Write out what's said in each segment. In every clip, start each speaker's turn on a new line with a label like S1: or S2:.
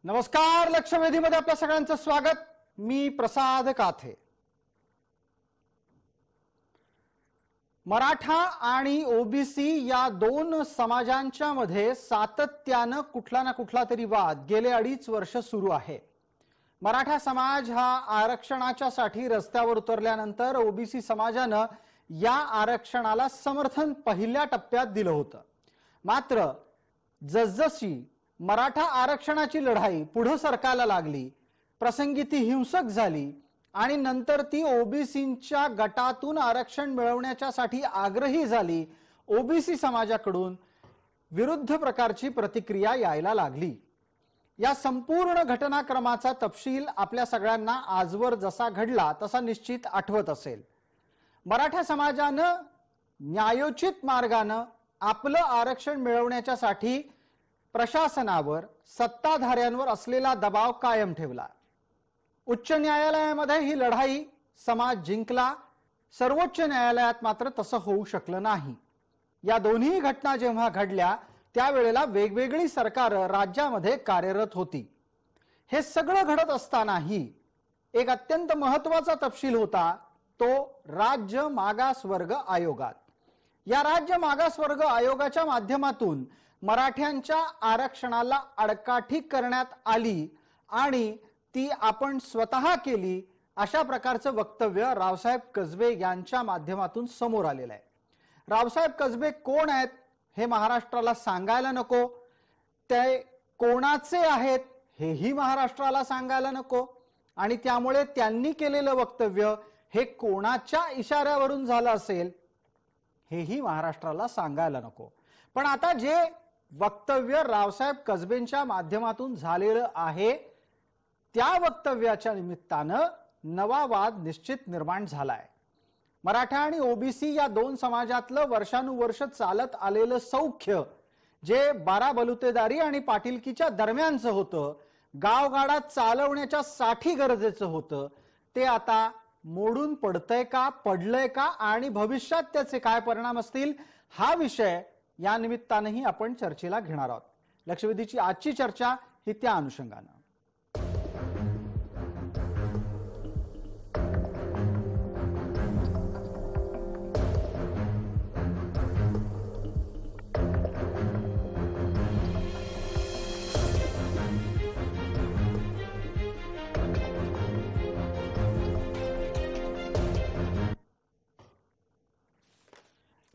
S1: नमस्कार. लक्षवेधीमध्ये आपल्या सगळ्यांचं स्वागत. मी प्रसाद काथे. मराठा आणि ओबीसी या दोन समाजांच्या मध्ये सातत्याने कुठला ना कुठला तरी वाद गेले 2.5 वर्ष सुरू आहे. मराठा समाज हा आरक्षणाच्या साठी रस्त्यावर उतरल्यानंतर ओबीसी समाजाने या आरक्षणाला समर्थन पहिल्या टप्प्यात दिलं होतं. मात्र जसजशी मराठा आरक्षणाची लढाई पुढे सरकायला लागली, प्रसंगी ती हिंसक झाली आणि नंतर ती ओबीसींच्या गटातून आरक्षण मिळवण्यासाठी आग्रही झाली, ओबीसी समाजाकडून विरुद्ध प्रकारची प्रतिक्रिया यायला लागली. या संपूर्ण घटनाक्रमाचा तपशील आपल्या सगळ्यांना आजवर जसा घडला तसा निश्चित आठवत असेल. मराठा समाजाने न्यायोचित मार्गाने आपलं आरक्षण मिळवण्यासाठी प्रशासनावर, सत्ताधाऱ्यांवर असलेला दबाव कायम ठेवला. उच्च न्यायालयामध्ये ही लढाई समाज जिंकला. सर्वोच्च न्यायालयात मात्र तसं होऊ शकलं नाही. या दोन्ही घटना जेव्हा घडल्या त्यावेळेला वेगवेगळी सरकार राज्यामध्ये कार्यरत होती. हे सगळं घडत असतानाही एक अत्यंत महत्त्वाचा तपशील होता तो राज्य मागासवर्ग आयोगात. या राज्य मागासवर्ग आयोगाच्या माध्यमातून मराठ्यांच्या आरक्षणाला अडकाठी करण्यात आली आणि ती आपण स्वतः केली अशा प्रकारचं वक्तव्य रावसाहेब कसबे यांच्या माध्यमातून समोर आलेलं आहे. रावसाहेब कसबे कोण आहेत हे महाराष्ट्राला सांगायला नको, ते कोणाचे आहेत हेही महाराष्ट्राला सांगायला नको आणि त्यामुळे त्यांनी केलेलं वक्तव्य हे कोणाच्या इशाऱ्यावरून झालं असेल हेही महाराष्ट्राला सांगायला नको. पण आता जे वक्तव्य रावसाहेब कसबेंच्या माध्यमातून झालेलं आहे त्या वक्तव्याच्या निमित्तानं नवा वाद निश्चित निर्माण झालाय. मराठा आणि ओबीसी या दोन समाजातलं वर्षानुवर्ष चालत आलेलं सौख्य जे बारा बलुतेदारी आणि पाटीलकीच्या दरम्यानचं होतं, गावगाडात चालवण्याच्या साठी गरजेचं होतं, ते आता मोडून पडतंय का, पडलंय का आणि भविष्यात त्याचे काय परिणाम असतील हा विषय या निमित्तानेही आपण चर्चेला घेणार आहोत. लक्षवेधीची आजची चर्चा ही त्या अनुषंगाने.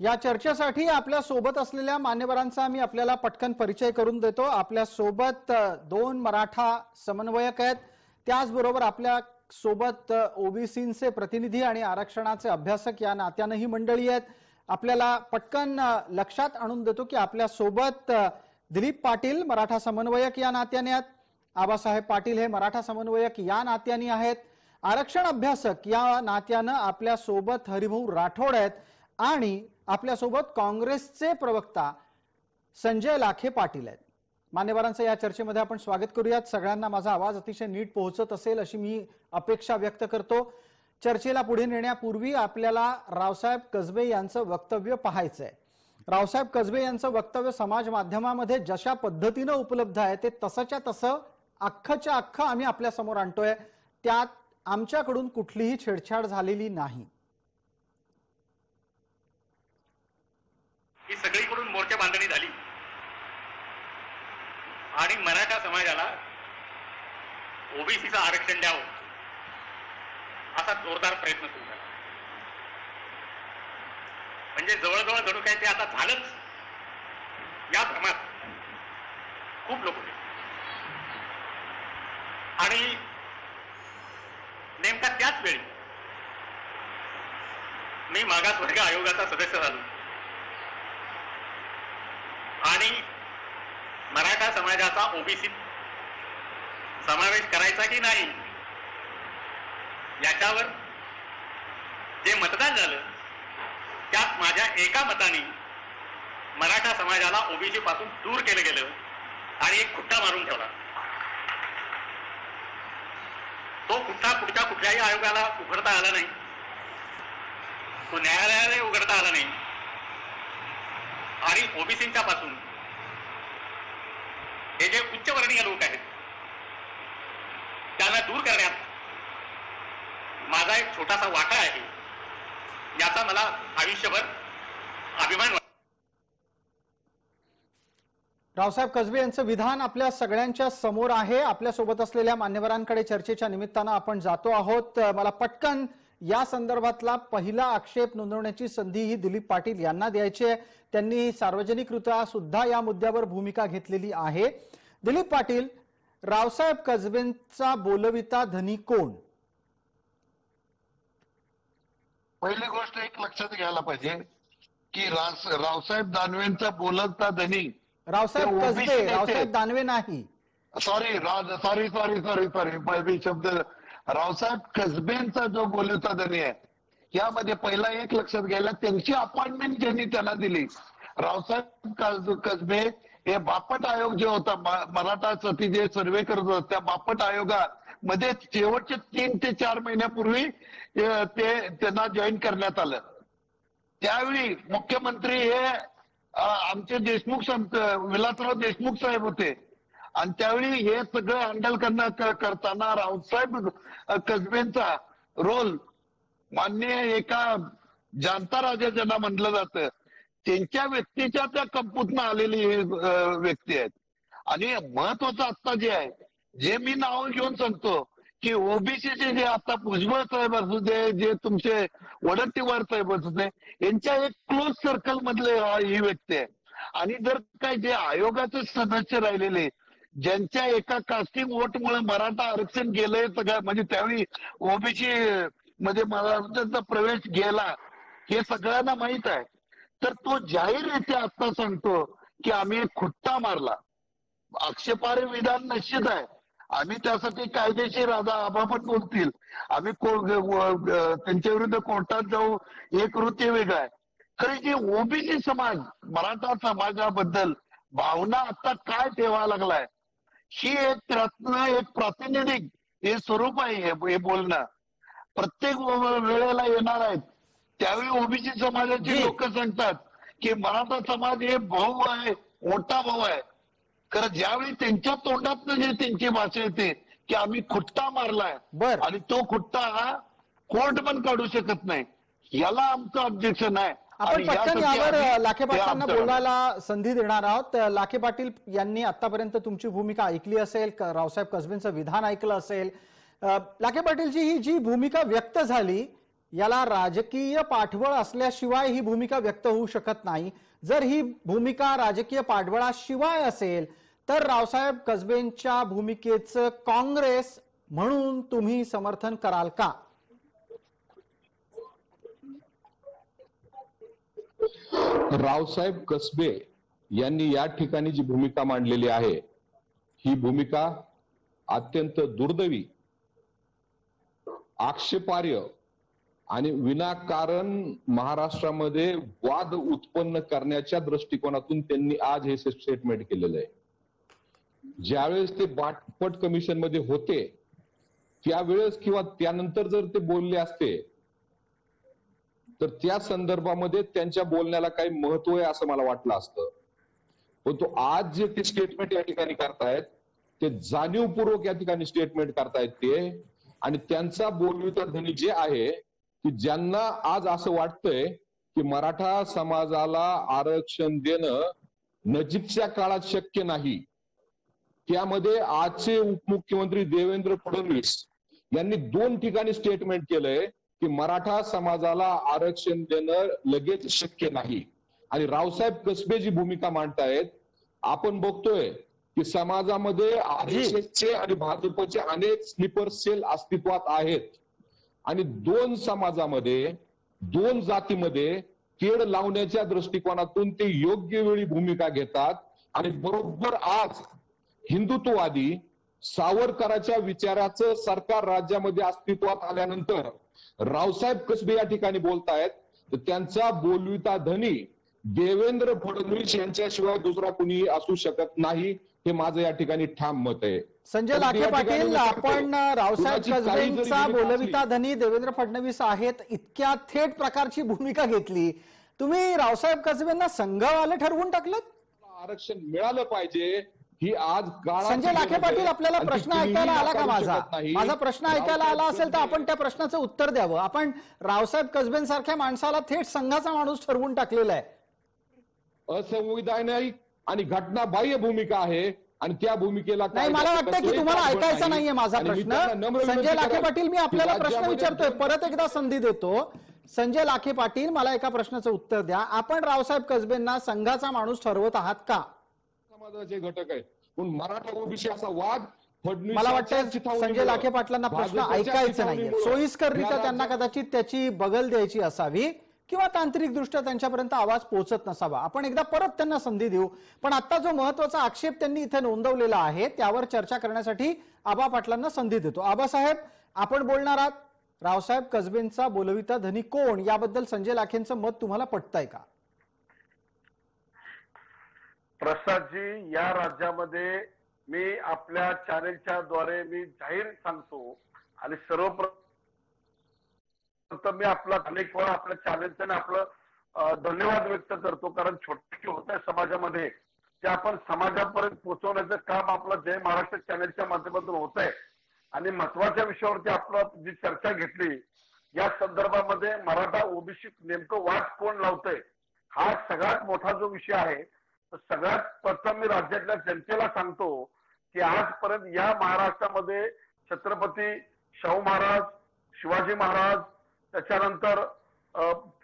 S1: या चर्चेसाठी आपल्या सोबत असलेल्या मान्यवरांचा मी आपल्याला पटकन परिचय करून देतो. आपल्या सोबत 2 मराठा समन्वयक आहेत, त्याचबरोबर आपल्या सोबत ओबीसीचे प्रतिनिधी आणि आरक्षणाचे अभ्यासक या नात्याने ही मंडळी आहेत. आपल्याला पटकन लक्षात आणून देतो की आपल्या सोबत दिलीप पाटील मराठा समन्वयक या नात्याने आहेत, आबासाहेब पाटील हे मराठा समन्वयक या नात्याने आहेत, आरक्षण अभ्यासक या नात्याने आपल्या सोबत हरिभाऊ राठोड आहेत आणि आपल्या सोबत काँग्रेसचे प्रवक्ता संजय लाखे पाटील आहेत. मान्यवरांचं या चर्चेमध्ये आपण स्वागत करूयात. सगळ्यांना माझा आवाज अतिशय नीट पोहोचत असेल अशी मी अपेक्षा व्यक्त करतो. चर्चेला पुढे नेण्यापूर्वी आपल्याला रावसाहेब कसबे यांचं वक्तव्य पाहायचंय. रावसाहेब कसबे यांचं वक्तव्य समाज माध्यमामध्ये जशा पद्धतीने उपलब्ध आहे ते तसंच्या तसं अख्खच्या अख्खं आम्ही आपल्या समोर आणतोय. त्यात आमच्याकडून कुठलीही छेडछाड झालेली नाही.
S2: ही सगळीकडून मोर्चा बांधणी झाली आणि मराठा समाजाला ओबीसीचं आरक्षण द्यावं असा जोरदार प्रयत्न सुरू झाला. म्हणजे जवळजवळ जणू काय ते आता झालंच या भ्रमात खूप लोक होते. आणि नेमका त्याच वेळी मी मागासवर्ग आयोगाचा सदस्य झालो आणि मराठा समाजाचा ओबीसी समावेश करायचा की नाही याच्यावर जे मतदान झालं त्यात माझ्या एका मताने मराठा समाजाला ओबीसी पासून दूर केलं गेलं आणि एक खुट्टा मारून ठेवला. तो खुट्टा पुढच्या कुठल्याही आयोगाला उघडता आला नाही, तो न्यायालयाला उघडता आला नाही आणि ओबीसींच्या पासून हे जे उच्चवर्णीय लोक आहेत त्यांना दूर करण्यात माझा एक छोटासा वाटा आहे, याचा मला आयुष्यभर अभिमान वाटतो.
S1: रावसाहेब कसबे यांचं विधान आपल्या सगळ्यांच्या समोर आहे. आपल्या सोबत असलेल्या मान्यवरांकडे चर्चेच्या निमित्तानं आपण जातो आहोत. मला पटकन या संदर्भातला पहिला आक्षेप नोंदवण्याची संधी ही दिलीप पाटील यांना द्यायची आहे. त्यांनी सार्वजनिकरित्या सुद्धा या मुद्द्यावर भूमिका घेतलेली आहे. दिलीप पाटील, रावसाहेब कसबेंचा बोलविता धनी कोण?
S3: पहिली गोष्ट एक लक्षात घ्यायला पाहिजे की रावसाहेब दानवेंचा बोलता धनी
S1: रावसाहेब कसबे, रावसाहेब दानवे नाही.
S3: सॉरी शब्द रावसाहेब कसबेंचा जो बोलता धनी आहे, यामध्ये पहिला एक लक्षात घ्यायला, त्यांची अपॉइंटमेंट ज्यांनी त्यांना दिली, रावसाहेब कसबे हे बापट आयोग जे होता मराठासाठी जे सर्वे करत होता, त्या बापट आयोगामध्ये शेवटचे 3 ते 4 महिन्यापूर्वी ते त्यांना जॉईन करण्यात आलं. त्यावेळी मुख्यमंत्री हे आमचे देशमुख विलासराव देशमुख साहेब होते आणि त्यावेळी हे सगळं हँडल करताना रावसाहेब कसबेंचा रोल मान्य एका जाणता राजा ज्यांना म्हटलं जातं, त्यांच्या व्यक्तीच्या त्या कंपूतनं आलेली हे व्यक्ती आहेत. आणि महत्वाचं आता जे आहे, जे मी नाव घेऊन सांगतो की ओबीसीचे जे आता भुजबळ साहेब असू दे, जे तुमचे वडट्टीवार साहेब असू दे, यांच्या एक क्लोज सर्कल मधले ही व्यक्ती आहे. आणि जर काय जे आयोगाचे सदस्य राहिलेले, ज्यांच्या एका कास्टिंग वोटमुळे मराठा आरक्षण गेलंय सगळं, म्हणजे त्यावेळी ओबीसी मध्ये मराठ्यांचा प्रवेश गेला हे सगळ्यांना माहित आहे, तर तो जाहीररित्या आता सांगतो की आम्ही एक खुट्टा मारला. आक्षेपार्ह विधान निश्चित आहे, आम्ही त्यासाठी कायदेशीर आबा पण बोलतील, आम्ही त्यांच्या विरुद्ध कोर्टात जाऊ, हे कृत्य वेगळं आहे. खरी जी ओबीसी समाज, मराठा समाजाबद्दल भावना आता काय ठेवायला लागलाय, ही एक त्यातनं एक प्रातिनिधिक हे स्वरूप आहे. हे बोलणं प्रत्येक वेळेला येणार आहेत. त्यावेळी ओबीसी समाजाची लोक सांगतात की मराठा समाज हे भाऊ आहे, मोठा भाऊ आहे. खरं ज्यावेळी त्यांच्या तोंडातनं जे त्यांची भाषा येते की आम्ही खुट्टा मारलाय, आणि तो खुट्टा हा कोर्ट पण काढू शकत नाही, याला आमचं ऑब्जेक्शन आहे.
S1: आपण पटकन यावर लाखे पाटलांना बोलायला संधी देणार आहोत. लाखे पाटील यांनी आतापर्यंत तुमची भूमिका ऐकली असेल, रावसाहेब कसबेंचं विधान ऐकलं असेल. लाखे पाटीलची ही जी भूमिका व्यक्त झाली, याला राजकीय पाठबळ असल्याशिवाय ही भूमिका व्यक्त होऊ शकत नाही. जर ही भूमिका राजकीय पाठबळाशिवाय असेल तर रावसाहेब कसबेंच्या भूमिकेचं काँग्रेस म्हणून तुम्ही समर्थन कराल का?
S4: रावसाहेब कसबे यांनी या ठिकाणी जी भूमिका मांडलेली आहे, ही भूमिका अत्यंत दुर्दैवी, आक्षेपार्ह आणि विनाकारण महाराष्ट्रामध्ये वाद उत्पन्न करण्याच्या दृष्टिकोनातून त्यांनी आज हे स्टेटमेंट केलेलं आहे. ज्यावेळेस ते बापट कमिशन मध्ये होते त्यावेळेस किंवा त्यानंतर जर ते बोलले असते तर त्या संदर्भामध्ये त्यांच्या बोलण्याला काही महत्व आहे असं मला वाटलं असतं. पण तो आज जे ते स्टेटमेंट या ठिकाणी करतायत ते जाणीवपूर्वक या ठिकाणी स्टेटमेंट करतायत ते, आणि त्यांचा बोलविता धनी जे आहे की ज्यांना आज असं वाटतंय की मराठा समाजाला आरक्षण देणं नजीकच्या काळात शक्य नाही, त्यामध्ये आजचे उपमुख्यमंत्री देवेंद्र फडणवीस यांनी 2 ठिकाणी स्टेटमेंट केलंय की मराठा समाजाला आरक्षण देणं लगेच शक्य नाही. आणि रावसाहेब कसबे जी भूमिका मांडतायत, आपण बघतोय की समाजामध्ये आरएसएसचे आणि भाजपचे अनेक स्लीपर सेल अस्तित्वात आहेत आणि 2 समाजामध्ये 2 जातीमध्ये तेढ लावण्याच्या दृष्टिकोनातून ते योग्य वेळी भूमिका घेतात. आणि बरोबर आज हिंदुत्ववादी सावरकराच्या विचाराचं सरकार राज्यामध्ये अस्तित्वात आल्यानंतर रावसाहेब कसबे या ठिकाणी बोलतायत, तर त्यांचा बोलविता धनी देवेंद्र फडणवीस यांच्याशिवाय दुसरा कुणी असू शकत नाही, हे माझं या ठिकाणी ठाम मत आहे.
S1: संजय लाखे पाटील, आपण रावसाहेब कसबेंचा बोलविता धनी देवेंद्र फडणवीस आहेत इतक्या थेट प्रकारची भूमिका घेतली, तुम्ही रावसाहेब कसबेंना संघवाले ठरवून टाकलं?
S4: आरक्षण मिळालं पाहिजे ही आज काळाची
S1: संजय लाखे
S4: गरज आहे.
S1: पाटील, आपल्याला
S4: आणि ती
S1: प्रश्न
S4: कुणीही
S1: ऐकायला आला का
S4: नाकारू
S1: माझा?
S4: शकत नाही.
S1: माझा प्रश्न ऐकायला आला असेल तर आपण त्या प्रश्नाचं उत्तर द्यावं. आपण रावसाहेब कसबेंसारख्या माणसाला थेट संघाचा माणूस ठरवून टाकलेला आहे.
S4: असंविधानिक आणि घटनाबाह्य भूमिका आहे आणि त्या भूमिकेला
S1: नाही, मला वाटतं की तुम्हाला ऐकायचा नाहीये माझा प्रश्न. संजय लाखे पाटील, मी आपल्याला प्रश्न विचारतोय, परत एकदा संधी देतो. संजय लाखे पाटील, मला एका प्रश्नाचं उत्तर द्या. आपण रावसाहेब कसबेंना संघाचा माणूस ठरवत आहात का?
S4: समाजाचे घटक आहेत पण मराठा ओबीसी असा वाद फडणवीस,
S1: मला वाटतं संजय लाखे पाटलांना प्रश्न ऐकायचा नाहीये. सोयीस्कररित्या त्यांना कदाचित त्याची बगल द्यायची असावी किंवा तांत्रिक दृष्ट्या त्यांच्यापर्यंत आवाज पोहोचत नसावा. आपण एकदा परत त्यांना संधी देऊ. पण आता जो महत्वाचा आक्षेप त्यांनी इथे नोंदवलेला आहे त्यावर चर्चा करण्यासाठी आबा पाटलांना संधी देतो. आबासाहेब, आपण बोलणार आहात. रावसाहेब कसबेंचा बोलविता धनी कोण याबद्दल संजय लाखेंचं मत तुम्हाला पटतंय का?
S5: प्रसादजी, या राज्यामध्ये मी आपल्या चॅनेलच्या द्वारे मी जाहीर सांगतो आणि सर्वप्रथम मी आपला अनेक वेळा आपल्या चॅनेलचं आपलं धन्यवाद व्यक्त करतो, कारण छोटे होत आहे समाजामध्ये ते आपण समाजापर्यंत पोहोचवण्याचं काम आपलं जय महाराष्ट्र चॅनेलच्या माध्यमातून होत आहे. आणि महत्वाच्या विषयावरती आपलं जी चर्चा घेतली या संदर्भामध्ये मराठा ओबीसी नेमकं वाद कोण लावतंय हा सगळ्यात मोठा जो विषय आहे. तर सगळ्यात प्रथम मी राज्यातल्या जनतेला सांगतो की आजपर्यंत या महाराष्ट्रामध्ये छत्रपती शाहू महाराज, शिवाजी महाराज, त्याच्यानंतर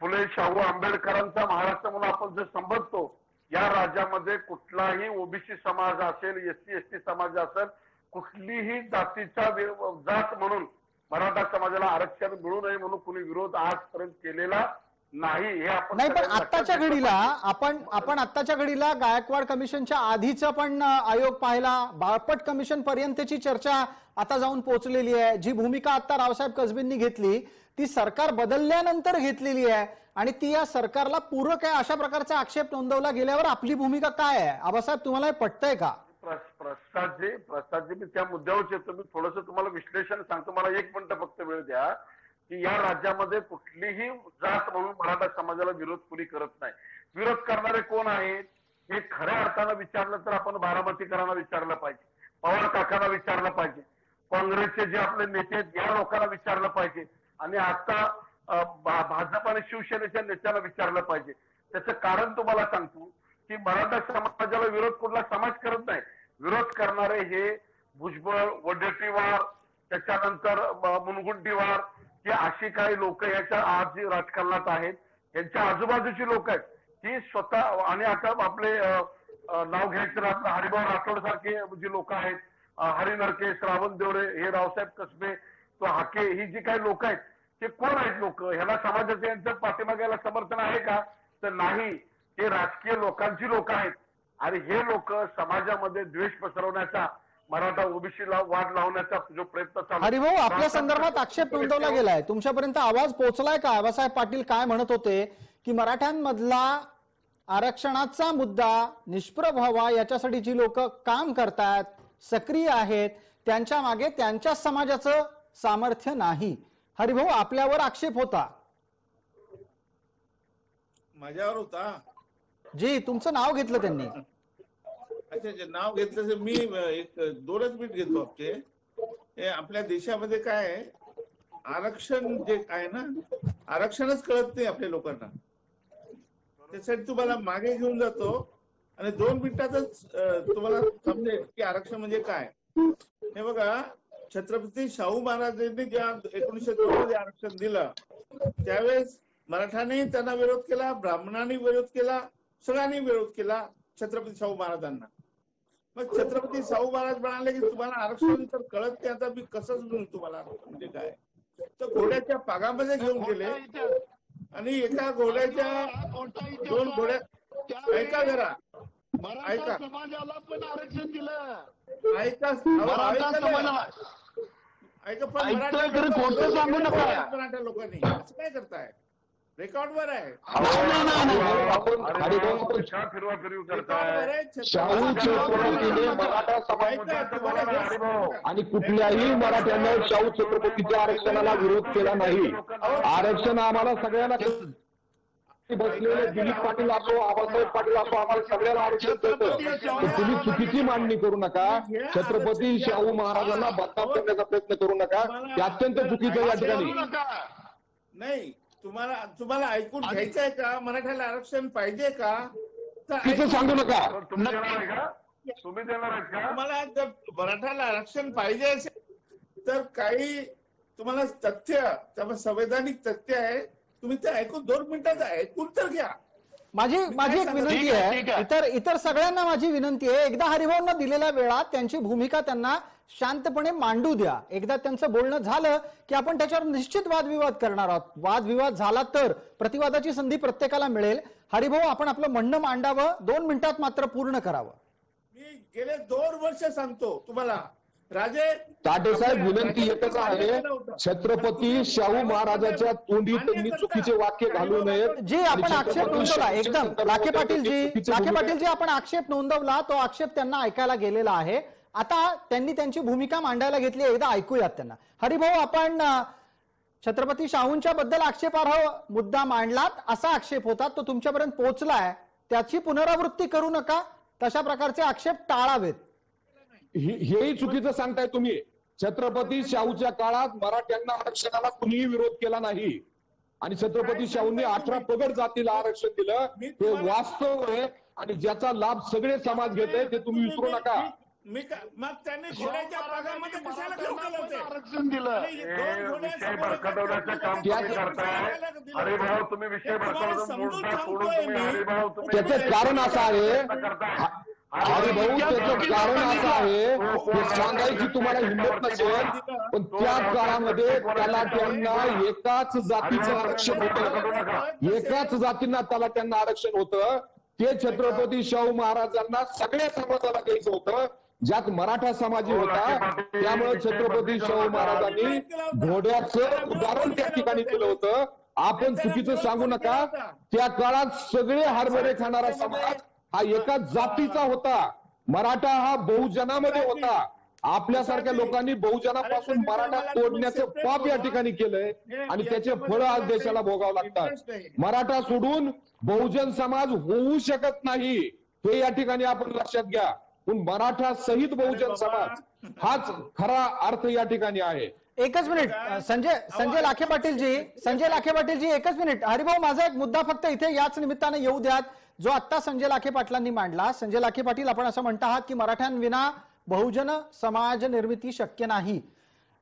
S5: फुले शाहू आंबेडकरांचा महाराष्ट्र म्हणून आपण जे संबोधतो, या राज्यामध्ये कुठलाही ओबीसी समाज असेल, एससी एसटी समाज असेल, कुठलीही जातीचा जात म्हणून मराठा समाजाला आरक्षण मिळू नये म्हणून कुणी विरोध आजपर्यंत केलेला नाही. हे आपण
S1: नाही, पण आत्ताच्या घडीला आपण आत्ताच्या घडीला गायकवाड कमिशनच्या आधीचा पण आयोग पाहिला, बाळपट कमिशन पर्यंतची चर्चा आता जाऊन पोहोचलेली आहे. जी भूमिका आता रावसाहेब कसबेंनी घेतली ती सरकार बदलल्यानंतर घेतलेली आहे आणि ती या सरकारला पूरक आहे अशा प्रकारचा आक्षेप नोंदवला गेल्यावर आपली भूमिका काय आहे? आबासाहेब, तुम्हाला हे पटतंय का?
S5: प्रसादजी, मी त्या मुद्द्यावर येतो. मी थोडंसं तुम्हाला विश्लेषण सांगतो. मला 1 मिनिट फक्त वेळ द्या. की या राज्यामध्ये कुठलीही जात म्हणून मराठा समाजाला विरोध कुणी करत नाही. विरोध करणारे कोण आहेत हे खऱ्या अर्थानं विचारलं तर आपण बारामतीकरांना विचारलं पाहिजे, पवार काकांना विचारलं पाहिजे, काँग्रेसचे जे आपले नेते आहेत या लोकांना विचारलं पाहिजे आणि आता भाजप आणि शिवसेनेच्या नेत्यांना विचारलं पाहिजे. त्याचं कारण तुम्हाला सांगतो की मराठा समाजाला विरोध कुठला समाज करत नाही. विरोध करणारे हे भुजबळ, वडेट्टीवार, त्याच्यानंतर मुनगंटीवार, की अशी काही लोक याच्या आज राजकारणात आहेत, यांच्या आजूबाजूची लोक आहेत ती स्वतः. आणि आता आपले नाव घ्यायचं आपलं हरिभाऊ राठोड सारखे जी लोक आहेत, हरी नरके, श्रावण देवरे, हे रावसाहेब कसबे, तो हाके, ही जी काही लोक आहेत ते कोण आहेत लोक? ह्याला समाजाचं यांचं पाठीमागायला समर्थन आहे का? तर नाही. हे राजकीय लोकांची लोक आहेत आणि हे लोक समाजामध्ये द्वेष पसरवण्याचा, मराठा ओबीसीला वाद लावण्याचा जो प्रयत्न चालू.
S1: हरिभाऊ, आपल्या संदर्भात आक्षेप नोंदवला गेलाय, तुमच्यापर्यंत आवाज पोहोचलाय का? आबासाहेब पाटील काय म्हणत होते की मराठ्यांमधला आरक्षणाचा मुद्दा निष्प्रभ व्हावा याच्यासाठी जी लोक काम करतात, सक्रिय आहेत, त्यांच्या मागे त्यांच्या समाजाचं सामर्थ्य नाही. हरिभाऊ, आपल्यावर आक्षेप होता.
S6: माझ्यावर होता
S1: जी, तुमचं नाव घेतलं त्यांनी.
S6: अच्छा, नाव घेतलं. मी 2 मिनिट घेतो आपले. आपल्या देशामध्ये काय आहे, आरक्षण जे आहे ना, आरक्षणच कळत नाही आपल्या लोकांना. त्यासाठी तुम्हाला मागे घेऊन जातो आणि 2 मिनिटातच तुम्हाला समजेल की आरक्षण म्हणजे काय. हे बघा, छत्रपती शाहू महाराजांनी ज्या 1902 मध्ये आरक्षण दिलं त्यावेळेस मराठांनी त्यांना विरोध केला, ब्राह्मणांनी विरोध केला, सगळ्यांनी विरोध केला छत्रपती शाहू महाराजांना. मग छत्रपती शाहू महाराज म्हणाले की तुम्हाला आरक्षण तर कळत नाही, आता मी कसं समजून तुम्हाला म्हणजे काय. तर घोड्याच्या पागामध्ये घेऊन गेले आणि एका घोड्याच्या 2 घोड्या, ऐका जरा, ऐका,
S3: समाजाला पण आरक्षण दिलं,
S6: ऐका, ऐका, पण मराठा लोकांनी असं काय करताय? रेकॉर्डवर आहे.
S4: आणि कुठल्याही मराठ्यानं शाहू छत्रपतीच्या आरक्षणाला विरोध केला नाही. आरक्षण आम्हाला सगळ्यांना. बसलेले दिलीप पाटील असो, आबासाहेब पाटील असो, आम्हाला सगळ्याला आरक्षण देतं. तर तुम्ही चुकीची मांडणी करू नका. छत्रपती शाहू महाराजांना बदनाम करण्याचा प्रयत्न करू नका. ते अत्यंत चुकीचं या ठिकाणी.
S6: नाही, तुम्हाला ऐकून घ्यायचं आहे का? मराठ्याला आरक्षण पाहिजे का?
S4: तिचं सांगू नका.
S5: तुम्ही देणार आहे का? तुम्ही देणार आहे का?
S6: तुम्हाला जर मराठ्याला आरक्षण पाहिजे असेल तर काही तुम्हाला तथ्य, त्यामुळे संवैधानिक तथ्य आहे, तुम्ही ते ऐकून 2 मिनिटात ऐकून तर घ्या.
S1: माझी एक विनंती आहे, इतर सगळ्यांना माझी विनंती आहे, एकदा हरिभाऊंना दिलेल्या वेळात त्यांची भूमिका त्यांना शांतपणे मांडू द्या. एकदा त्यांचं बोलणं झालं की आपण त्याच्यावर निश्चित वादविवाद करणार आहोत. वादविवाद झाला तर प्रतिवादाची संधी प्रत्येकाला मिळेल. हरिभाऊ, आपण आपलं म्हणणं मांडावं, 2 मिनिटात मात्र पूर्ण करावं.
S6: मी गेले 2 वर्ष सांगतो तुम्हाला, राजे
S4: ताटे साहेब, विनंती एकच आहे, छत्रपती शाहू महाराजांच्या तोंडी त्यांनी चुकीचे वाक्य घालू नयेत.
S1: जी आपण आक्षेप नोंदवला, एकदम लाखे पाटीलजी आपण आक्षेप नोंदवला, तो आक्षेप त्यांना ऐकायला गेलेला आहे. आता त्यांनी त्यांची भूमिका मांडायला घेतली, एकदा ऐकूयात त्यांना. हरिभाऊ, आपण छत्रपती शाहूंच्या बद्दल आक्षेपार्ह मुद्दा मांडलात, असा आक्षेप होता, तो तुमच्यापर्यंत पोहोचलाय, त्याची पुनरावृत्ती करू नका, तशा प्रकारचे आक्षेप टाळावेत.
S4: हेही चुकीचं सांगताय तुम्ही. छत्रपती शाहूच्या काळात मराठ्यांना आरक्षणाला कुणीही विरोध केला नाही आणि छत्रपती शाहूंनी 18 पगड जातीला आरक्षण दिलं. हे वास्तव आहे आणि ज्याचा लाभ सगळे समाज घेत आहे, ते तुम्ही विसरू नका.
S6: मग त्यांनी घोड्याच्या पगामध्ये कशाला ठेवलं होतं?
S5: आरक्षण दिलं. विषय भरकटवण्याचं काम तुम्ही करताय. हरिभाऊ, तुम्ही विषय
S4: त्याचं कारण असं आहे, हरिभाऊ, त्याचं कारण असं आहे, हे सांगायची तुम्हाला हिंमत नसेल, पण त्या काळामध्ये तलाट्यांना एकाच जातीचं आरक्षण होतं. एकाच जातींना तलाट्यांना आरक्षण होतं. ते छत्रपती शाहू महाराजांना सगळ्या समाजाला द्यायचं होतं, ज्यात मराठा समाजी होता. त्यामुळे छत्रपती शाहू महाराजांनी घोड्याचं उदाहरण त्या ठिकाणी दिलं होतं. आपण चुकीचं सांगू नका. त्या काळात सगळे हरभरे खाणारा समाज हा एकाच जातीचा होता. मराठा हा बहुजनामध्ये होता. आपल्यासारख्या लोकांनी बहुजनापासून मराठा तोडण्याचं पाप या ठिकाणी केलंय आणि त्याचे फळ आज देशाला भोगावं लागतात. मराठा सोडून बहुजन समाज होऊ शकत नाही, हे या ठिकाणी आपण लक्षात घ्या. पण मराठा सहित बहुजन समाज हाच खरा अर्थ या ठिकाणी आहे.
S1: एकच मिनिट संजय लाखे पाटीलजी एकच मिनिट. हरिभाऊ, माझा एक मुद्दा फक्त इथे याच निमित्ताने येऊ द्यात, जो आता संजय लाखे पाटलांनी मांडला. संजय लाखे पाटील, आपण असं म्हणत आहात की मराठ्यांविना बहुजन समाज निर्मिती शक्य नाही.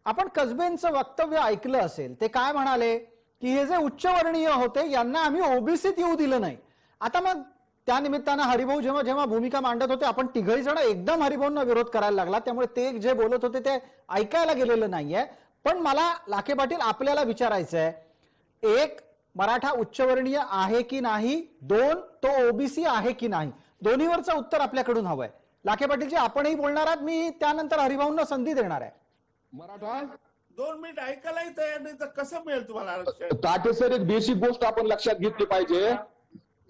S1: आपण कसबेंचं वक्तव्य ऐकलं असेल, ते काय म्हणाले की हे जे उच्चवर्णीय होते यांना आम्ही ओबीसीत येऊ दिलं नाही. आता मग त्या निमित्तानं हरिभाऊ जेव्हा भूमिका मांडत होते, आपण तिघही जण एकदम हरिभाऊंना विरोध करायला लागला, त्यामुळे ते जे बोलत होते ते ऐकायला गेलेलं नाहीये. पण मला लाखे पाटील आपल्याला विचारायचं आहे, 1, मराठा उच्चवर्णीय आहे की नाही, 2, तो ओबीसी आहे की नाही, दोन्हीवरचं उत्तर आपल्याकडून हवंय. लाखे पाटीलजी, आपणही बोलणार आहात, मी त्यानंतर हरिभाऊंना संधी देणार आहे.
S4: मराठा
S6: 2 मिनिट ऐकायलाही तयार नाही तर कसं मिळेल तुम्हाला आरक्षण?
S4: ताटे सर, एक बेसिक गोष्ट आपण लक्षात घेतली पाहिजे.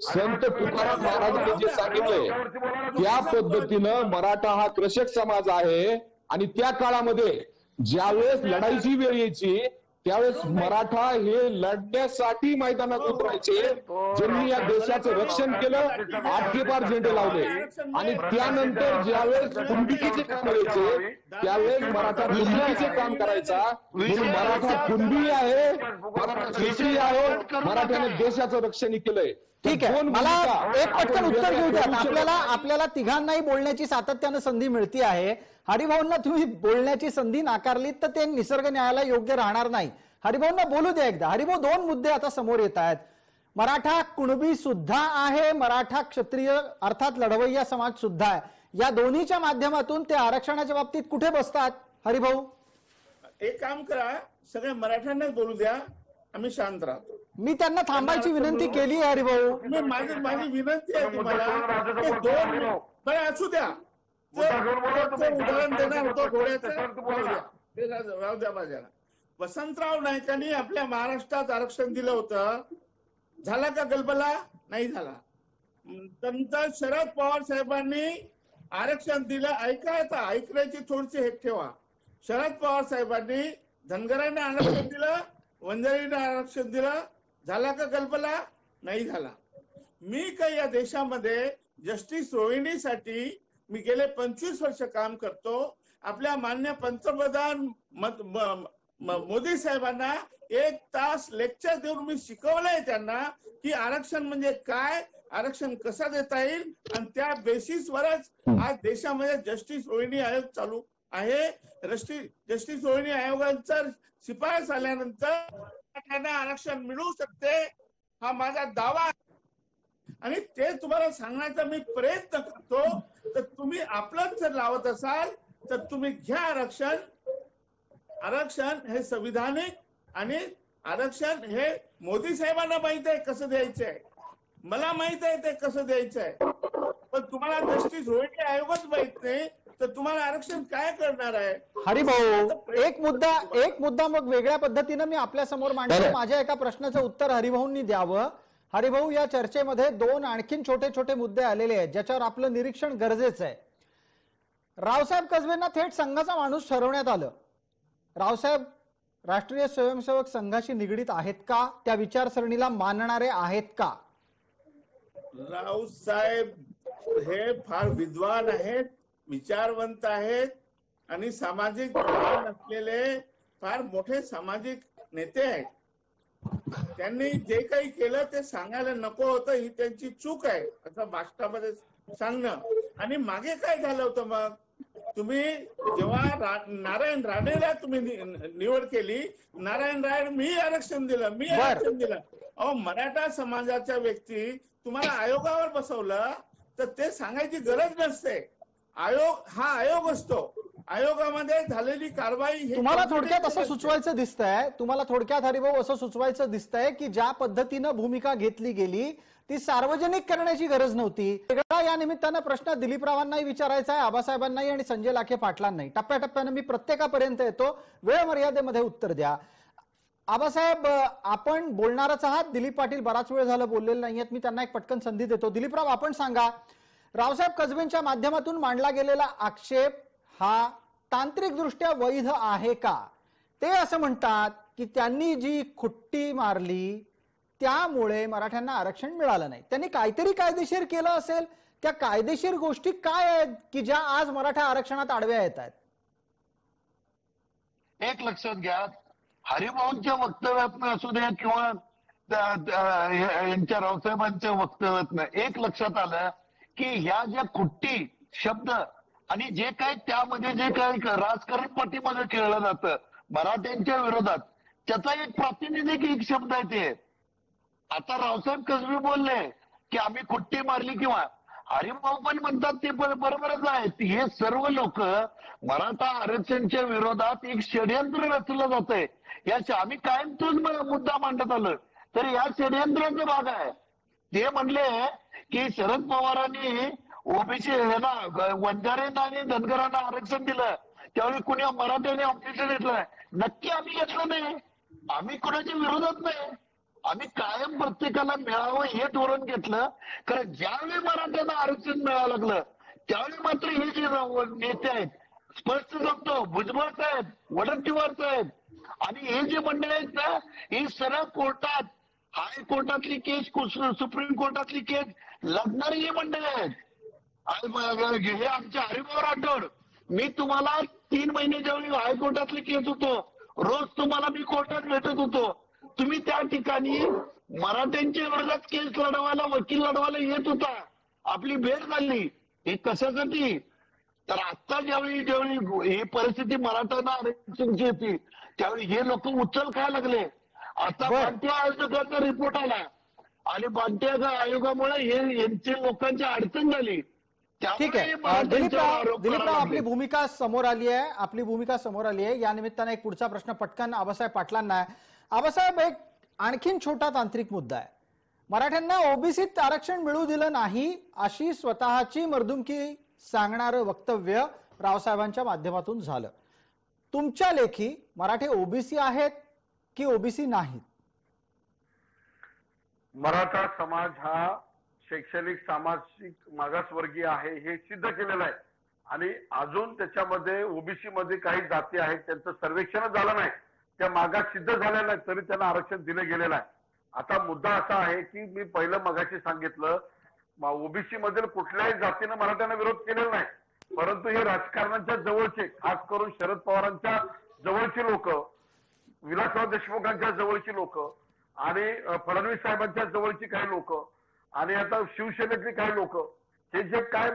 S4: संत तुकाराम महाराजांनी जे सांगितलंय त्या पद्धतीनं मराठा हा कृषक समाज आहे आणि त्या काळामध्ये ज्यावेळेस लढाईची वेळ यायची त्यावेळेस मराठा हे लढण्यासाठी मैदानात उतरायचे. ज्यांनी या देशाचं रक्षण केलं, आठ्यपार झेंडे लावले आणि त्यानंतर ज्यावेळेस कुणबीचे काम करायचे त्यावेळेस मराठा कुणबीचे काम करायचा. म्हणून मराठा कुणबी आहे, मराठा क्षत्रिय आहे, मराठ्याने देशाचं रक्षण केलंय.
S1: ठीक आहे, मला एक पटकन उत्तर घेऊ द्या. आपल्याला तिघांनाही बोलण्याची सातत्यानं संधी मिळते आहे. हरिभाऊंना तुम्ही बोलण्याची संधी नाकारलीत तर ते निसर्ग न्यायाला योग्य राहणार नाही. हरिभाऊंना बोलू द्या एकदा. हरिभाऊ, 2 मुद्दे आता समोर येत आहेत. मराठा कुणबी सुद्धा आहे, मराठा क्षत्रिय अर्थात लढवय्या समाज सुद्धा आहे. या दोन्हीच्या माध्यमातून ते आरक्षणाच्या बाबतीत कुठे बसतात? हरिभाऊ,
S6: एक काम करा, सगळ्या मराठ्यांनाच बोलू द्या, आम्ही शांत राहतो.
S1: मी त्यांना थांबायची विनंती केली आहे. हरिभाऊ,
S6: माझी विनंती आहे तुम्हाला, 2 बरं असू द्या. उदाहरण देणार होतो घोड्याचं, राहू द्या माझ्याला. वसंतराव नाईकांनी आपल्या महाराष्ट्रात आरक्षण दिलं होतं, झाला का गलबला? नाही झाला. नंतर शरद पवार साहेबांनी आरक्षण दिलं. ऐकायचं, ऐकण्याची थोडीशी हेट ठेवा. शरद पवार साहेबांनी धनगरांना आरक्षण दिलं, वंजारीने आरक्षण दिलं, झाला का गलबला? नाही झाला. मी काही या देशामध्ये जस्टिस रोहिणीसाठी मी गेले 25 वर्ष काम करतो. आपल्या मान्य पंतप्रधान मोदी साहेबांना 1 तास लेक्चर देऊन मी शिकवलंय त्यांना की आरक्षण म्हणजे काय, आरक्षण कसं देता येईल, आणि त्या बेसिसवरच आज देशामध्ये जस्टिस रोहिणी आयोग चालू आहे. जस्टिस रोहिणी आयोगाचा शिफारस आल्यानंतर मराठ्यांना आरक्षण मिळू शकते, हा माझा दावा आहे. आणि ते तुम्हाला सांगण्याचा मी प्रयत्न करतो. तर तुम्ही आपलंच जर लावत असाल तर तुम्ही घ्या आरक्षण. आरक्षण हे संविधानिक, आणि आरक्षण हे मोदी साहेबांना माहित आहे कसं द्यायचंय, मला माहित आहे ते कसं द्यायचंय, पण तुम्हाला जस्टिस रोहिणी आयोगच माहित नाही तर तुम्हाला आरक्षण काय करणार आहे.
S1: हरिभाऊ, एक मुद्दा मग वेगळ्या पद्धतीने मी आपल्या समोर मांडतो. माझ्या एका प्रश्नाचं उत्तर हरिभाऊंनी द्यावं. हरिभाऊ, या चर्चेमध्ये 2 आणखीन छोटे छोटे मुद्दे आलेले आहेत ज्याच्यावर आपलं निरीक्षण गरजेचं आहे. रावसाहेब कसबेंना थेट संघाचा माणूस ठरवण्यात आलं. रावसाहेब राष्ट्रीय स्वयंसेवक संघाशी निगडीत आहेत का? त्या विचारसरणीला मानणारे आहेत का?
S6: रावसाहेब हे फार विद्वान आहेत, विचारवंत आहेत, आणि सामाजिक भान असलेले फार मोठे सामाजिक नेते आहेत. त्यांनी जे काही केलं ते सांगायला नको होतं, ही त्यांची चूक आहे असं भाषणामध्ये सांगणं. आणि मागे काय झालं होतं, मग तुम्ही जेव्हा नारायण राणेला तुम्ही निवड केली, नारायण राणे मी आरक्षण दिलं. अहो, मराठा समाजाच्या व्यक्ती तुम्हाला आयोगावर बसवलं तर ते सांगायची गरज नसते. आयोग हा आयोग असतो. आयोगामध्ये झालेली कारवाई
S1: तुम्हाला थोडक्यात असं सुचवायचं दिसतंय, तुम्हाला थोडक्यात हरिभाऊ असं सुचवायचं दिसतंय की ज्या पद्धतीनं भूमिका घेतली गेली ती सार्वजनिक करण्याची गरज नव्हती. वेगळा या निमित्तानं प्रश्न दिलीपरावांनाही विचारायचा आहे, आबासाहेबांनाही आणि संजय लाखे पाटलांनाही. टप्प्याटप्प्यानं मी प्रत्येकापर्यंत येतो, वेळ मर्यादेमध्ये उत्तर द्या. आबासाहेब, आपण बोलणारच आहात. दिलीप पाटील बराच वेळ झालं बोललेले नाहीयेत, मी त्यांना एक पटकन संधी देतो. दिलीपराव, आपण सांगा, रावसाहेब कसबेंच्या माध्यमातून मांडला गेलेला आक्षेप हा तांत्रिक दृष्ट्या वैध आहे का? ते असं म्हणतात की त्यांनी जी खुट्टी मारली त्यामुळे मराठ्यांना आरक्षण मिळालं नाही. त्यांनी काहीतरी कायदेशीर केलं असेल. त्या कायदेशीर गोष्टी काय आहेत की ज्या आज मराठा आरक्षणात आडव्या येत आहेत?
S3: एक लक्षात घ्या, हरिभाऊंच्या वक्तव्यातनं असू द्या किंवा यांच्या रावसाहेबांच्या वक्तव्यातनं एक लक्षात आलं की ह्या ज्या खुट्टी शब्द आणि जे काही त्यामध्ये जे काही राजकारण पाठीमागे खेळलं जातं मराठ्यांच्या विरोधात, त्याचा एक प्रातिनिधिक एक शब्द आहे ते. आता रावसाहेब कसबे बोलले की आम्ही खुट्टी मारली, किंवा हरिभाऊ पण म्हणतात ते बरोबरच आहे. हे सर्व लोक मराठा आरक्षणच्या विरोधात एक षडयंत्र रचलं जात आहे. आम्ही कायम तोच मुद्दा मांडत आलो, तर या षडयंत्राचा भाग आहे. ते म्हणले की शरद पवारांनी ओबीसी वंजारेंना आणि धनगरांना आरक्षण दिलं, त्यावेळी कुणी मराठ्याने ऑब्जेक्शन घेतलं. नक्की आम्ही घेतलं नाही, आम्ही कुणाच्या विरोधात नाही. आम्ही कायम प्रत्येकाला मिळावं हे धोरण घेतलं. कारण ज्यावेळी मराठ्यांना आरक्षण मिळावं लागलं त्यावेळी मात्र हे जे नेते आहेत, स्पष्ट सांगतो, भुजबळ साहेब, वडट्टीवार साहेब आणि हे जे मंडळी आहेत ना, ही सरळ कोर्टात, हायकोर्टातली केस, सुप्रीम कोर्टातली केस लढणारी ही मंडळी आहेत. हे आमचे हरिभाऊ राठोड, मी तुम्हाला 3 महिने ज्यावेळी हायकोर्टातली केस होतो, रोज तुम्हाला मी कोर्टात भेटत होतो. तुम्ही त्या ठिकाणी मराठ्यांच्या विरोधात केस लढवायला, वकील लढवायला येत होता. आपली भेट झाली. हे कशासाठी? तर आता ज्यावेळी ही परिस्थिती मराठ्यांना आरक्षणची होती त्यावेळी हे लोक उचल खायला लागले. आता बांटिया आयोगाचा रिपोर्ट आला आणि बांटिया आयोगामुळे यांची लोकांची अडचण झाली.
S1: ठीक आहे दिलीपराव, आपली भूमिका समोर आली आहे. या निमित्ताने एक पुढचा प्रश्न पटकन आबासाहेब पाटलांना आहे. आबासाहेब, एक आणखीन छोटा तांत्रिक मुद्दा आहे. मराठ्यांना ओबीसीत आरक्षण मिळू दिलं नाही अशी स्वतःची मर्दुमकी सांगणारं वक्तव्य रावसाहेबांच्या माध्यमातून झालं. तुमच्या लेखी मराठे ओबीसी आहेत की ओबीसी नाहीत?
S5: मराठा समाज हा शैक्षणिक सामाजिक मागासवर्गीय आहे हे सिद्ध केलेलं आहे. आणि अजून त्याच्यामध्ये ओबीसी मध्ये काही जाती आहेत त्यांचं सर्वेक्षणच झालं नाही, त्या मागास सिद्ध झालेल्या आहेत, तरी त्यांना आरक्षण दिलं गेलेलं आहे. आता मुद्दा असा आहे की मी पहिलं मगाशी सांगितलं, ओबीसी मधील कुठल्याही जातीनं मराठ्यांना विरोध केलेला नाही, परंतु हे राजकारणाच्या जवळचे, खास करून शरद पवारांच्या जवळची लोक, विलासराव देशमुखांच्या जवळची लोक आणि फडणवीस साहेबांच्या जवळची काही लोक आणि आता शिवसेनेतली काही लोक, हे जे काय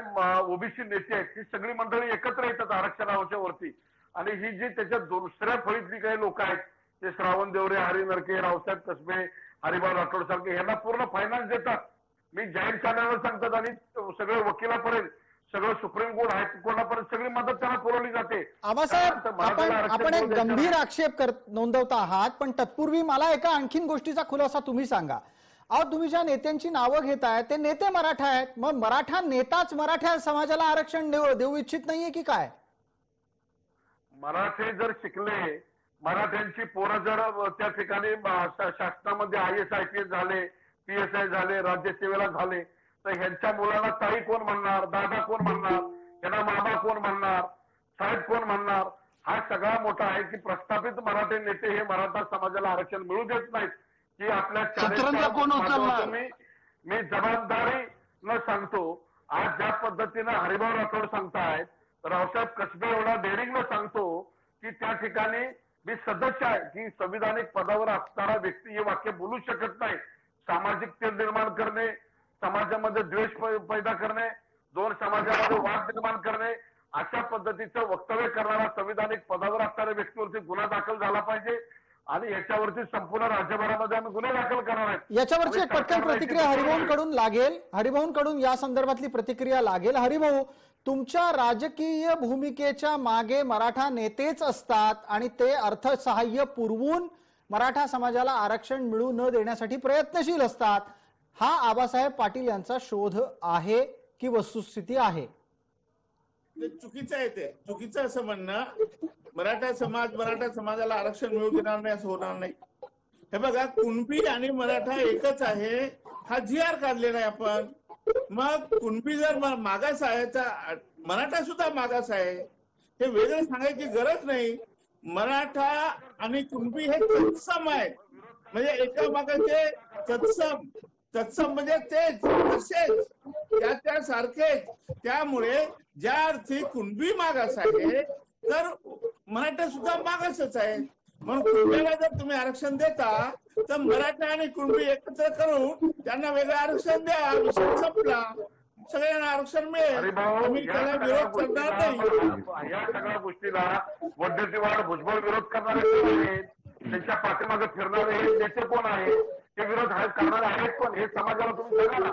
S5: ओबीसी नेते आहेत ती सगळी मंडळी एकत्र येतात आरक्षणाच्या वरती. आणि ही जी त्याच्या दुसऱ्या फळीतली काही लोक आहेत ते श्रावण देवरे, हरी नरके, रावसाहेब कसबे, हरिभाऊ राठोड सारखे यांना पूर्ण फायनान्स देतात. मी जाहीर चॅनलवर सांगतात आणि सगळे वकिलापर्यंत, सगळं सुप्रीम कोर्ट, हायकोर्टापर्यंत सगळी मदत त्यांना पुरवली जाते.
S1: आबासाहेब, आपण एक गंभीर आक्षेप नोंदवता आहात, पण तत्पूर्वी मला एका आणखीन गोष्टीचा खुलासा तुम्ही सांगा. अहो, तुम्ही ज्या नेत्यांची नावं घेताय ते नेते मराठा आहेत, मग मराठा नेताच मराठा समाजाला आरक्षण देऊ इच्छित नाहीये की काय?
S5: मराठे जर शिकले, मराठ्यांची पोरं जर त्या ठिकाणी शासनामध्ये IAS IPS झाले, PSI झाले, राज्यसेवेला झाले, तर ह्यांच्या मुलाला ताई कोण म्हणणार, दादा कोण म्हणणार, यांना मामा कोण म्हणणार, साहेब कोण म्हणणार? हा सगळा मोठा आहे की प्रस्थापित मराठी नेते हे मराठा समाजाला आरक्षण मिळू देत नाहीत. की आपल्या मी जबाबदारी न सांगतो, आज ज्या पद्धतीनं हरिभाऊ राठोड सांगतायत, रावसाहेब कसबे एवढा डेअरिंगनं सांगतो की त्या ठिकाणी मी सदस्य आहे की संविधानिक पदावर असणारा व्यक्ती हे वाक्य बोलू शकत नाही. सामाजिक तेढ निर्माण करणे, समाजामध्ये द्वेष पैदा करणे, दोन समाजामध्ये वाद निर्माण करणे, अशा पद्धतीचं वक्तव्य करणारा संविधानिक पदावर असणाऱ्या व्यक्तीवरती गुन्हा दाखल झाला पाहिजे आणि याच्यावरती संपूर्ण राज्यभरामध्ये आम्ही गुन्हे दाखल करणार आहेत.
S1: याच्यावरची एक पटकन प्रतिक्रिया हरिभाऊंकडून लागेल, हरिभाऊंकडून या संदर्भातली प्रतिक्रिया लागेल. हरिभाऊ, तुमच्या राजकीय भूमिकेच्या मागे मराठा नेतेच असतात आणि ते अर्थसहाय्य पुरवून मराठा समाजाला आरक्षण मिळू न देण्यासाठी प्रयत्नशील असतात. हा आबासाहेब पाटील यांचा शोध आहे की वस्तुस्थिती आहे?
S6: चुकीचं आहे, ते चुकीचं असं म्हणणं. मराठा समाजाला आरक्षण मिळू देणार नाही असं होणार नाही. हे बघा, कुणबी आणि मराठा एकच आहे, हा GR काढलेला आहे आपण. मग कुणबी जर मागास आहे तर मराठा सुद्धा मागास आहे, हे वेगळं सांगायची गरज नाही. मराठा आणि कुणबी हे तत्सम आहेत, म्हणजे एका मागाचे तत्सम म्हणजे तेच तसेच त्यासारखेच. त्यामुळे ज्या अर्थी कुणबी मागास आहे तर मराठा सुद्धा मागासच आहे. म्हणून कुणब्याला जर तुम्ही आरक्षण देता तर मराठा आणि कुणबी एकत्र करून त्यांना वेगळं आरक्षण द्या, विषय संपला, सगळ्यांना आरक्षण मिळेल. आम्ही त्याला विरोध करणार नाही.
S5: या सगळ्या गोष्टीला वैद्यकीय भुजबळ विरोध करणारे कोण आहेत, त्यांच्या पाठीमागे फिरणारे हे नेते कोण आहेत, हे विरोध करणारे आहेत कोण, हे समाजाला तुम्ही सांगा ना.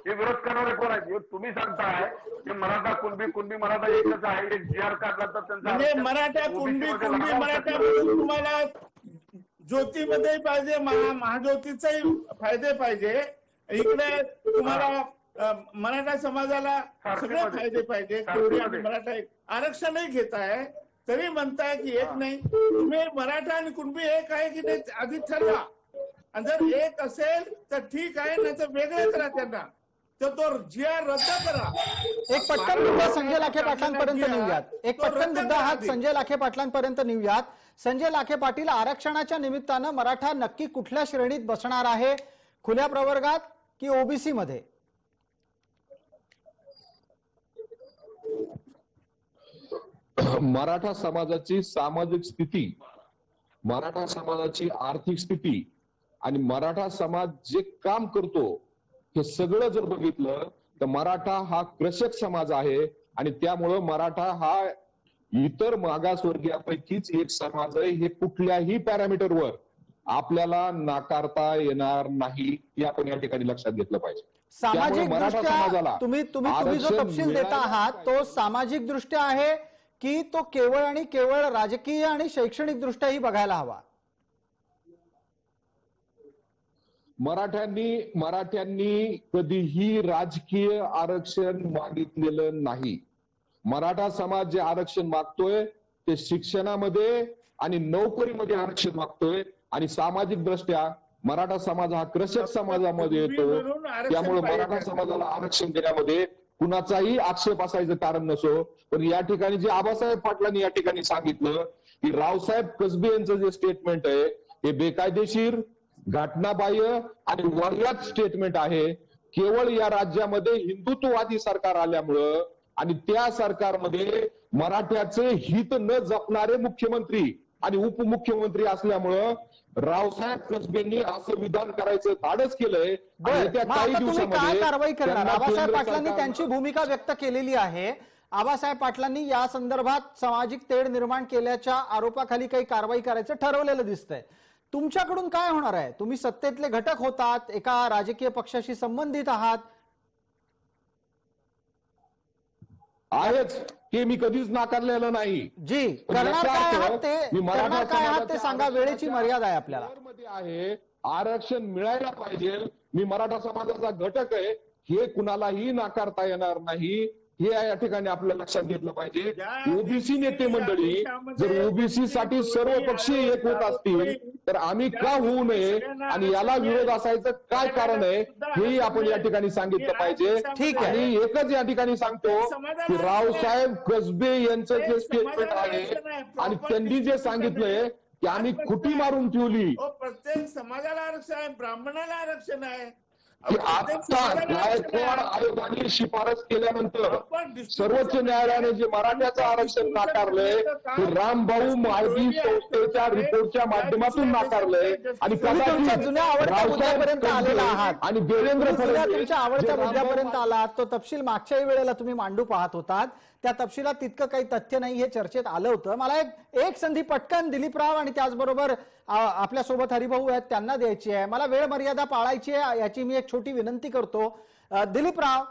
S5: हे विरोध करणारे कोण आहेत? तुम्ही सांगताय की मराठा कुणबी मराठा एकच आहे, एक GR काढला तर त्यांचा
S6: म्हणजे मराठा कुणबी मराठा तुम्हाला ज्योतीमध्ये पाहिजे, महाज्योतीचाही फायदे पाहिजे, इकडे तुम्हाला मराठा समाजाला सगळे फायदे पाहिजे. मराठा आरक्षणही घेताय तरी म्हणताय की एक नाही. तुम्ही मराठा आणि कुणबी एक आहे की नाही आधी ठरवा, आणि जर एक असेल तर ठीक आहे, नाही तर वेगळे करा त्यांना, तर तो GR रद्द करा.
S1: एक पटकन मुद्दा संजय लाखे पाटलांपर्यंत नेऊयात. एक पटकन मुद्दा हा संजय लाखे पाटलांपर्यंत नेऊयात. संजय लाखे पाटील, आरक्षणाच्या निमित्तानं मराठा नक्की कुठल्या श्रेणीत बसणार आहे, खुल्या प्रवर्गात की ओबीसी मध्ये?
S4: मराठा समाजाची सामाजिक स्थिती, मराठा समाजाची आर्थिक स्थिती आणि मराठा समाज जे काम करतो हे सगळं जर बघितलं तर मराठा हा कृषक समाज आहे आणि त्यामुळं मराठा हा इतर मागासवर्गीयापैकीच एक समाज आहे. हे कुठल्याही पॅरामीटरवर आपल्याला नाकारता येणार नाही, हे आपण या ठिकाणी लक्षात घेतलं पाहिजे.
S1: सामाजिक दृष्ट्या तुम्ही जो तपशील देता आहात तो सामाजिक दृष्ट्या आहे की तो केवळ आणि केवळ राजकीय आणि शैक्षणिक दृष्ट्याही बघायला हवा?
S4: मराठ्यांनी कधीही राजकीय आरक्षण मागितलेलं नाही. मराठा समाज जे आरक्षण मागतोय ते शिक्षणामध्ये आणि नोकरीमध्ये आरक्षण मागतोय आणि सामाजिक दृष्ट्या मराठा समाज हा कृषक समाजामध्ये येतो. त्यामुळे मराठा समाजाला आरक्षण देण्यामध्ये कुणाचाही आक्षेप असायचं कारण नसो. पण या ठिकाणी जे आबासाहेब पाटलांनी या ठिकाणी सांगितलं की रावसाहेब कसबे यांचं जे स्टेटमेंट आहे हे बेकायदेशीर घटनाबाह्य आणि वर्यात स्टेटमेंट आहे. केवळ या राज्यामध्ये हिंदुत्ववादी सरकार आल्यामुळं आणि त्या सरकारमध्ये मराठ्याचे हित न जपणारे मुख्यमंत्री आणि उपमुख्यमंत्री असल्यामुळं रावसाहेब कसबेंनी असं विधान करायचं धाडस केलंय. येत्या काही
S1: तुम्ही काय कारवाई करणार?
S4: त्यांना
S1: आबासाहेब
S4: केंद्र
S1: पाटलांनी
S4: सरकारनं-
S1: त्यांची भूमिका व्यक्त केलेली आहे. आबासाहेब पाटलांनी या संदर्भात सामाजिक तेढ निर्माण केल्याच्या आरोपाखाली काही कारवाई करायचं ठरवलेलं दिसतंय. तुमच्याकडून काय होणार आहे? तुम्ही सत्तेतले घटक होतात, एका राजकीय पक्षाशी संबंधित आहात.
S4: आहेच हे मी कधीच नाकारलेलं नाही.
S1: जी करणार काय आहात ते सांगा. वेळेची मर्यादा आहे आपल्याला.
S4: मध्ये आहे आरक्षण मिळायला पाहिजे. मी मराठा समाजाचा घटक आहे हे कुणालाही नाकारता येणार नाही. हे या ठिकाणी आपल्या लक्षात घेतलं पाहिजे. ओबीसी नेते मंडळी जर ओबीसी साठी सर्व पक्षीय एक होत असतील तर आम्ही का होऊ नये आणि याला विरोध असायचं काय कारण आहे हेही आपण या ठिकाणी सांगितलं पाहिजे.
S1: ठीक आहे.
S4: आणि एकच या ठिकाणी सांगतो की रावसाहेब कसबे यांचं जे स्टेटमेंट आहे आणि त्यांनी जे सांगितलंय की आम्ही खुटी मारून ठेवली,
S6: प्रत्येक समाजाला आरक्षण आहे, ब्राह्मणाला आरक्षण आहे.
S4: की आता गायकवाड आयोगाने शिफारस केल्यानंतर सर्वोच्च न्यायालयाने जे मराठ्याचं आरक्षण नाकारलंय ते रामभाऊ म्हाळगी संस्थेच्या रिपोर्टच्या माध्यमातून नाकारलंय. आणि
S1: तुमच्या जुन्या आवडत्या मुद्द्यापर्यंत आलेला आहात
S4: आणि देवेंद्र फडणवीस
S1: तुमच्या आवडत्या मुद्द्यापर्यंत आलात. तो तपशील मागच्याही वेळेला तुम्ही मांडू पाहत होतात. त्या तपशिलात तितकं काही तथ्य नाही हे चर्चेत आलं होतं. मला एक संधी पटकन दिलीपराव आणि त्याचबरोबर आपल्या सोबत हरिभाऊ आहेत त्यांना द्यायची आहे. मला वेळ मर्यादा पाळायची आहे याची मी एक छोटी विनंती करतो. दिलीपराव,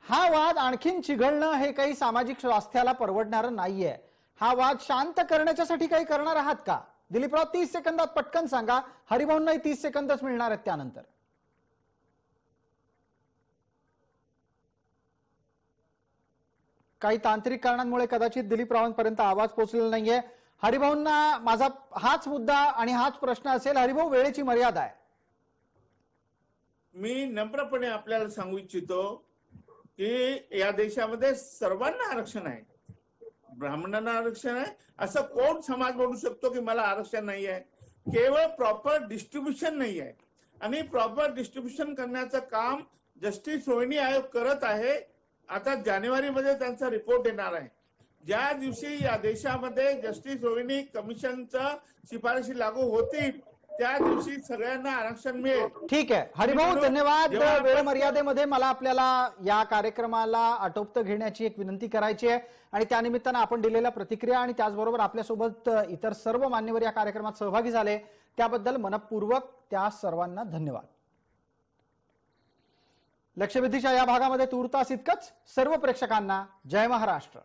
S1: हा वाद आणखीन चिघळणं हे काही सामाजिक स्वास्थ्याला परवडणारं नाहीये. हा वाद शांत करण्यासाठी काही करणार आहात का? दिलीपराव 30 सेकंदात पटकन सांगा. हरिभाऊंनाही 30 सेकंदच मिळणार आहेत त्यानंतर. काही तांत्रिक कारणांमुळे कदाचित दिलीपरावांपर्यंत आवाज पोहोचलेला नाहीये. हरिभाऊंना माझा हाच मुद्दा आणि हाच प्रश्न असेल. हरिभाऊ, वेळेची मर्यादा आहे.
S6: मी नम्रपणे आपल्याला सांगू इच्छितो की या देशामध्ये सर्वांना आरक्षण आहे. ब्राह्मणांना आरक्षण आहे असं कोण समाज म्हणू शकतो की मला आरक्षण नाही आहे? केवळ प्रॉपर डिस्ट्रीब्युशन नाही आहे. आणि प्रॉपर डिस्ट्रीब्युशन करण्याचं काम जस्टिस रोहिणी आयोग करत आहे. आता जानेवारीमध्ये त्यांचा रिपोर्ट येणार आहे. ज्या दिवशी या देशामध्ये जस्टिस रोहिणी कमिशनच्या शिफारशी लागू होतील त्या दिवशी सगळ्यांना आरक्षण मिळेल.
S1: ठीक आहे हरिभाऊ, धन्यवाद. वेळ मर्यादेमध्ये मला आपल्याला या कार्यक्रमाला आटोपतं घेण्याची एक विनंती करायची आहे आणि त्यानिमित्तानं आपण दिलेल्या प्रतिक्रिया आणि त्याचबरोबर आपल्यासोबत इतर सर्व मान्यवर या कार्यक्रमात सहभागी झाले त्याबद्दल मनपूर्वक त्या सर्वांना धन्यवाद. लक्षवेधीच्या या भागामध्ये तूर्तास इतकंच. सर्व प्रेक्षकांना जय महाराष्ट्र.